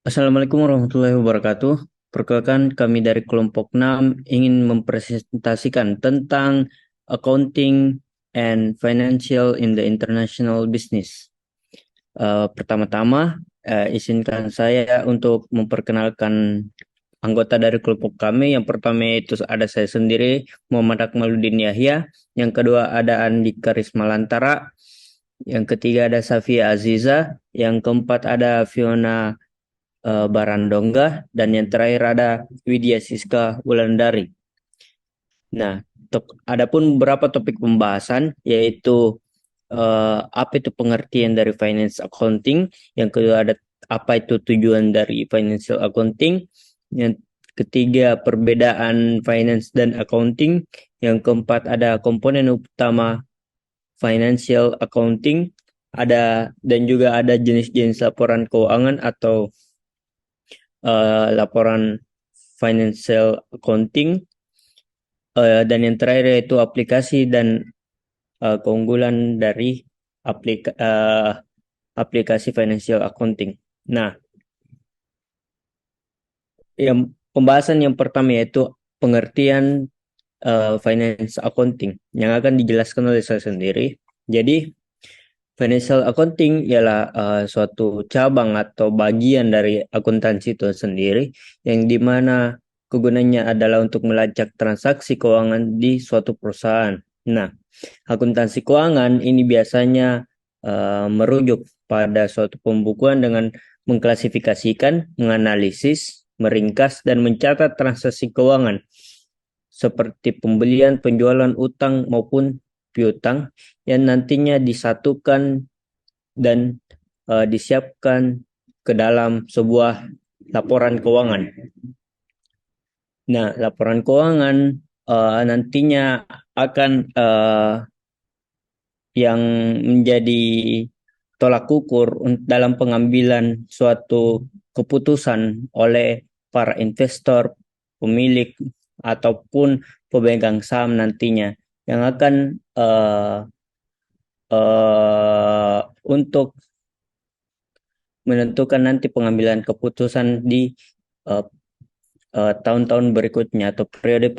Assalamualaikum warahmatullahi wabarakatuh. Perkenalkan kami dari kelompok 6 ingin mempresentasikan tentang accounting and financial in the international business. Pertama-tama, izinkan saya untuk memperkenalkan anggota dari kelompok kami. Yang pertama itu ada saya sendiri, Muhammad Akmaluddin Yahya. Yang kedua ada Andika Rismalantara. Yang ketiga ada Safia Aziza. Yang keempat ada Fiona Barandongga, dan yang terakhir ada Widya Siska Wulandari. Nah, adapun beberapa topik pembahasan yaitu apa itu pengertian dari finance accounting, yang kedua ada apa itu tujuan dari financial accounting, yang ketiga perbedaan finance dan accounting, yang keempat ada komponen utama financial accounting, dan juga ada jenis-jenis laporan keuangan atau laporan financial accounting, dan yang terakhir yaitu aplikasi dan keunggulan dari aplikasi financial accounting. Nah, pembahasan yang pertama yaitu pengertian finance accounting yang akan dijelaskan oleh saya sendiri. Jadi, financial accounting ialah suatu cabang atau bagian dari akuntansi itu sendiri, yang dimana kegunaannya adalah untuk melacak transaksi keuangan di suatu perusahaan. Nah, akuntansi keuangan ini biasanya merujuk pada suatu pembukuan dengan mengklasifikasikan, menganalisis, meringkas, dan mencatat transaksi keuangan seperti pembelian, penjualan utang maupun piutang yang nantinya disatukan dan disiapkan ke dalam sebuah laporan keuangan. Nah, laporan keuangan nantinya akan yang menjadi tolak ukur dalam pengambilan suatu keputusan oleh para investor, pemilik, ataupun pemegang saham nantinya yang akan untuk menentukan nanti pengambilan keputusan di uh, tahun-tahun berikutnya atau periode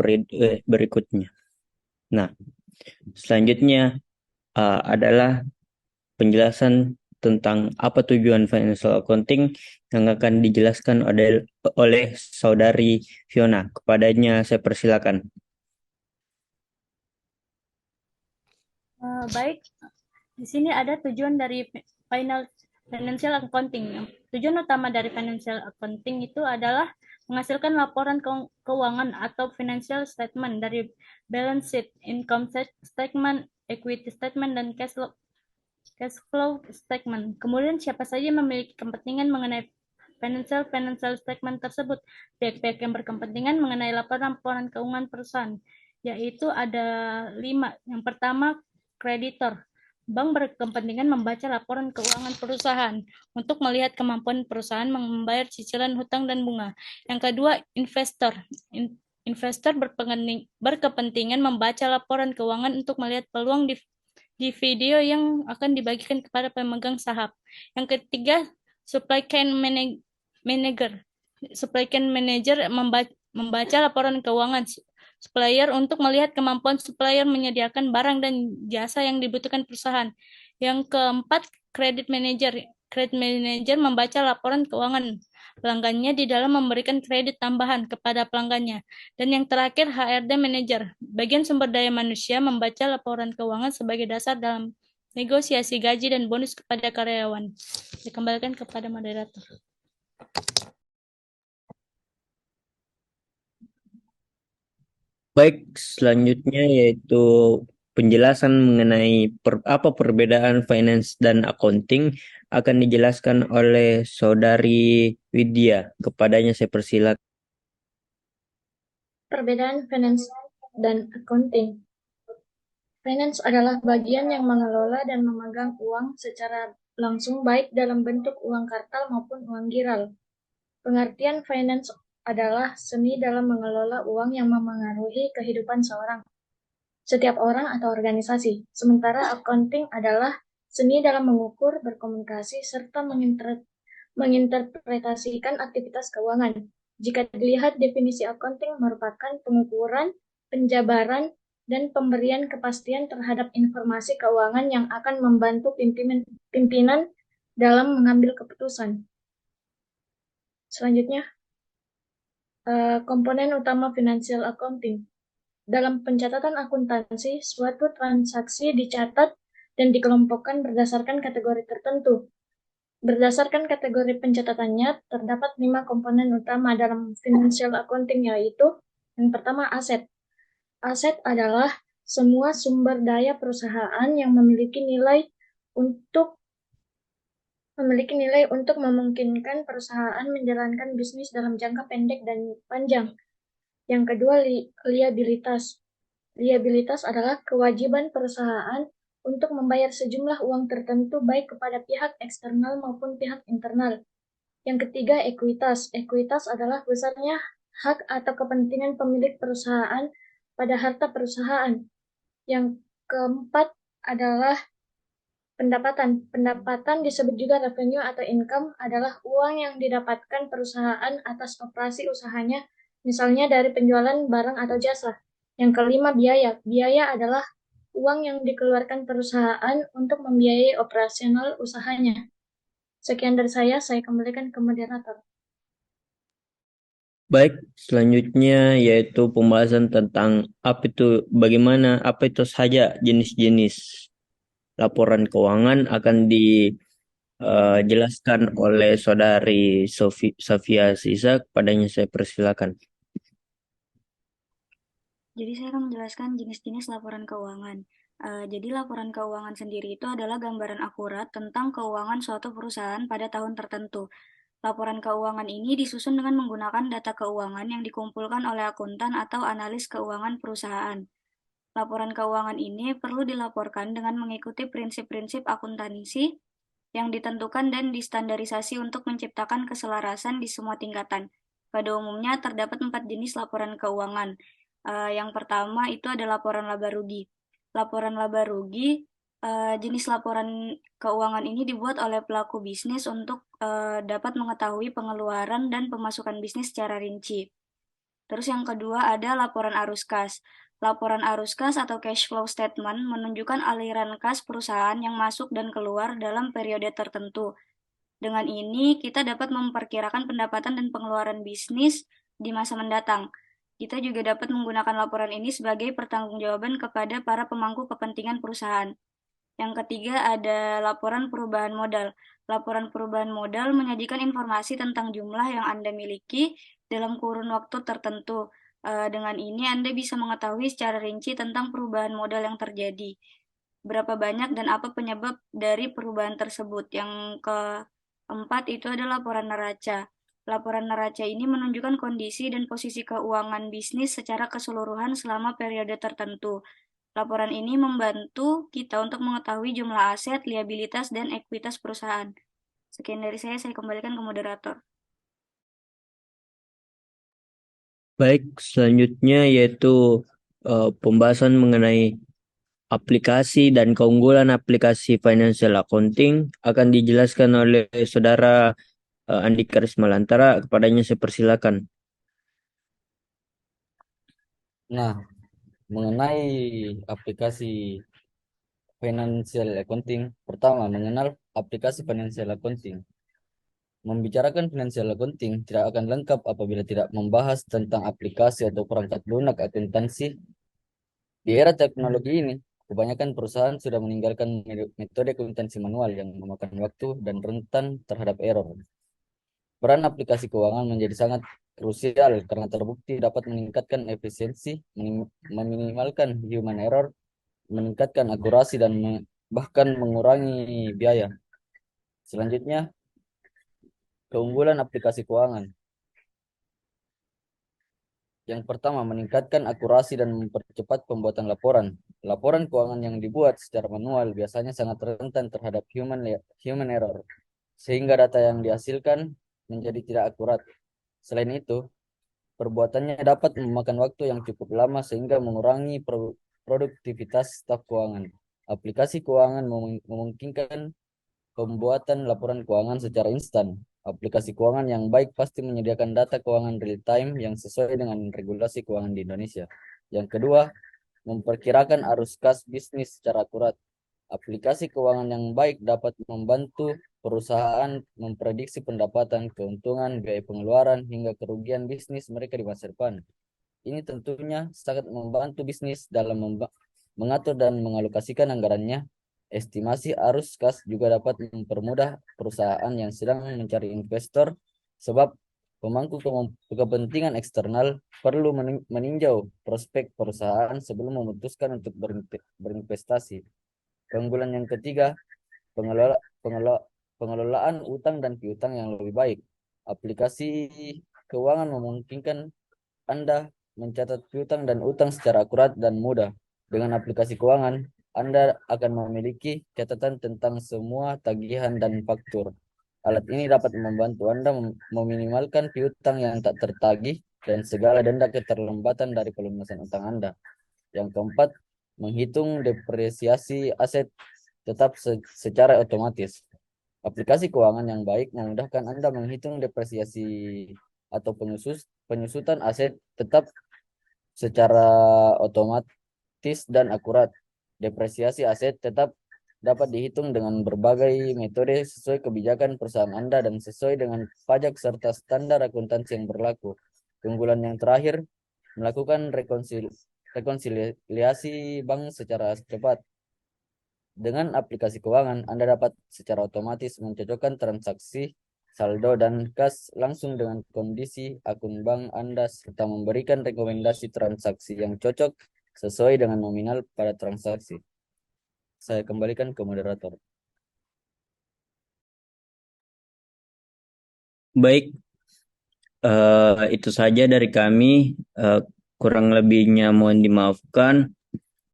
berikutnya. Nah, selanjutnya adalah penjelasan tentang apa tujuan financial accounting yang akan dijelaskan oleh saudari Fiona. Kepadanya saya persilakan. Baik, di sini ada tujuan dari financial accounting. Tujuan utama dari financial accounting itu adalah menghasilkan laporan keuangan atau financial statement dari balance sheet, income statement, equity statement, dan cash flow statement. Kemudian siapa saja memiliki kepentingan mengenai financial statement tersebut? Pihak-pihak yang berkepentingan mengenai laporan-laporan keuangan perusahaan, yaitu ada 5. Yang pertama, kreditor. Bank berkepentingan membaca laporan keuangan perusahaan untuk melihat kemampuan perusahaan membayar cicilan hutang dan bunga. Yang kedua, investor. Investor berkepentingan membaca laporan keuangan untuk melihat peluang di video yang akan dibagikan kepada pemegang saham. Yang ketiga, supply chain manager. Supply chain manager membaca laporan keuangan supplier untuk melihat kemampuan supplier menyediakan barang dan jasa yang dibutuhkan perusahaan. Yang keempat, credit manager. Credit manager membaca laporan keuangan pelanggannya di dalam memberikan kredit tambahan kepada pelanggannya. Dan yang terakhir, HRD manager. Bagian sumber daya manusia membaca laporan keuangan sebagai dasar dalam negosiasi gaji dan bonus kepada karyawan. Dikembalikan kepada moderator. Baik, selanjutnya yaitu penjelasan mengenai apa perbedaan finance dan accounting akan dijelaskan oleh saudari Widya. Kepadanya saya persilakan. Perbedaan finance dan accounting. Finance adalah bagian yang mengelola dan memegang uang secara langsung baik dalam bentuk uang kartal maupun uang giral. Pengertian finance adalah seni dalam mengelola uang yang memengaruhi kehidupan setiap orang atau organisasi. Sementara accounting adalah seni dalam mengukur, berkomunikasi, serta menginterpretasikan aktivitas keuangan. Jika dilihat, definisi accounting merupakan pengukuran, penjabaran, dan pemberian kepastian terhadap informasi keuangan yang akan membantu pimpinan dalam mengambil keputusan. Selanjutnya, komponen utama financial accounting. Dalam pencatatan akuntansi, suatu transaksi dicatat dan dikelompokkan berdasarkan kategori tertentu. Berdasarkan kategori pencatatannya, terdapat 5 komponen utama dalam financial accounting, yaitu yang pertama, aset. Aset adalah semua sumber daya perusahaan yang memiliki nilai untuk memungkinkan perusahaan menjalankan bisnis dalam jangka pendek dan panjang. Yang kedua, liabilitas. Liabilitas adalah kewajiban perusahaan untuk membayar sejumlah uang tertentu baik kepada pihak eksternal maupun pihak internal. Yang ketiga, ekuitas. Ekuitas adalah besarnya hak atau kepentingan pemilik perusahaan pada harta perusahaan. Yang keempat adalah pendapatan. Pendapatan disebut juga revenue atau income, adalah uang yang didapatkan perusahaan atas operasi usahanya, misalnya dari penjualan barang atau jasa. Yang kelima, biaya. Biaya adalah uang yang dikeluarkan perusahaan untuk membiayai operasional usahanya. Sekian dari saya kembalikan ke moderator. Baik, selanjutnya yaitu pembahasan tentang apa itu saja jenis-jenis laporan keuangan akan dijelaskan oleh Saudari Safia Sisa. Kepadanya saya persilakan. Jadi saya akan menjelaskan jenis-jenis laporan keuangan. Jadi laporan keuangan sendiri itu adalah gambaran akurat tentang keuangan suatu perusahaan pada tahun tertentu. Laporan keuangan ini disusun dengan menggunakan data keuangan yang dikumpulkan oleh akuntan atau analis keuangan perusahaan. Laporan keuangan ini perlu dilaporkan dengan mengikuti prinsip-prinsip akuntansi yang ditentukan dan distandarisasi untuk menciptakan keselarasan di semua tingkatan. Pada umumnya terdapat 4 jenis laporan keuangan. Yang pertama itu ada laporan laba rugi. Laporan laba rugi, jenis laporan keuangan ini dibuat oleh pelaku bisnis untuk dapat mengetahui pengeluaran dan pemasukan bisnis secara rinci. Terus yang kedua ada laporan arus kas. Laporan arus kas atau cash flow statement menunjukkan aliran kas perusahaan yang masuk dan keluar dalam periode tertentu. Dengan ini, kita dapat memperkirakan pendapatan dan pengeluaran bisnis di masa mendatang. Kita juga dapat menggunakan laporan ini sebagai pertanggungjawaban kepada para pemangku kepentingan perusahaan. Yang ketiga ada laporan perubahan modal. Laporan perubahan modal menyajikan informasi tentang jumlah yang Anda miliki dalam kurun waktu tertentu. Dengan ini Anda bisa mengetahui secara rinci tentang perubahan modal yang terjadi. Berapa banyak dan apa penyebab dari perubahan tersebut. Yang keempat itu adalah laporan neraca. Laporan neraca ini menunjukkan kondisi dan posisi keuangan bisnis secara keseluruhan selama periode tertentu. Laporan ini membantu kita untuk mengetahui jumlah aset, liabilitas, dan ekuitas perusahaan. Sekian dari saya kembalikan ke moderator. Baik, selanjutnya yaitu pembahasan mengenai aplikasi dan keunggulan aplikasi financial accounting akan dijelaskan oleh Saudara Andika Rismalantara. Kepadanya saya persilakan. Nah, mengenai aplikasi financial accounting, pertama mengenal aplikasi financial accounting. Membicarakan financial accounting tidak akan lengkap apabila tidak membahas tentang aplikasi atau perangkat lunak akuntansi. Di era teknologi ini, kebanyakan perusahaan sudah meninggalkan metode akuntansi manual yang memakan waktu dan rentan terhadap error. Peran aplikasi keuangan menjadi sangat krusial karena terbukti dapat meningkatkan efisiensi, meminimalkan human error, meningkatkan akurasi, dan bahkan mengurangi biaya. Selanjutnya, keunggulan aplikasi keuangan. Yang pertama, meningkatkan akurasi dan mempercepat pembuatan laporan. Laporan keuangan yang dibuat secara manual biasanya sangat rentan terhadap human error, sehingga data yang dihasilkan menjadi tidak akurat. Selain itu, perbuatannya dapat memakan waktu yang cukup lama sehingga mengurangi produktivitas staf keuangan. Aplikasi keuangan memungkinkan pembuatan laporan keuangan secara instan, Aplikasi keuangan yang baik pasti menyediakan data keuangan real time yang sesuai dengan regulasi keuangan di Indonesia. Yang kedua, memperkirakan arus kas bisnis secara akurat. Aplikasi keuangan yang baik dapat membantu perusahaan memprediksi pendapatan, keuntungan, biaya pengeluaran, hingga kerugian bisnis mereka di masa depan. Ini tentunya sangat membantu bisnis dalam mengatur dan mengalokasikan anggarannya. Estimasi arus kas juga dapat mempermudah perusahaan yang sedang mencari investor, sebab pemangku kepentingan eksternal perlu meninjau prospek perusahaan sebelum memutuskan untuk berinvestasi. Keunggulan yang ketiga, pengelola, pengelola- pengelolaan utang dan piutang yang lebih baik. Aplikasi keuangan memungkinkan Anda mencatat piutang dan utang secara akurat dan mudah. Dengan aplikasi keuangan, Anda akan memiliki catatan tentang semua tagihan dan faktur. Alat ini dapat membantu Anda meminimalkan piutang yang tak tertagih dan segala denda keterlambatan dari pelunasan utang Anda. Yang keempat, menghitung depresiasi aset tetap secara otomatis. Aplikasi keuangan yang baik memudahkan Anda menghitung depresiasi atau penyusutan aset tetap secara otomatis dan akurat. Depresiasi aset tetap dapat dihitung dengan berbagai metode sesuai kebijakan perusahaan Anda dan sesuai dengan pajak serta standar akuntansi yang berlaku. Keunggulan yang terakhir, melakukan rekonsiliasi bank secara cepat. Dengan aplikasi keuangan, Anda dapat secara otomatis mencocokkan transaksi, saldo, dan kas langsung dengan kondisi akun bank Anda serta memberikan rekomendasi transaksi yang cocok sesuai dengan nominal pada transaksi. Saya kembalikan ke moderator. Baik, itu saja dari kami. Kurang lebihnya mohon dimaafkan.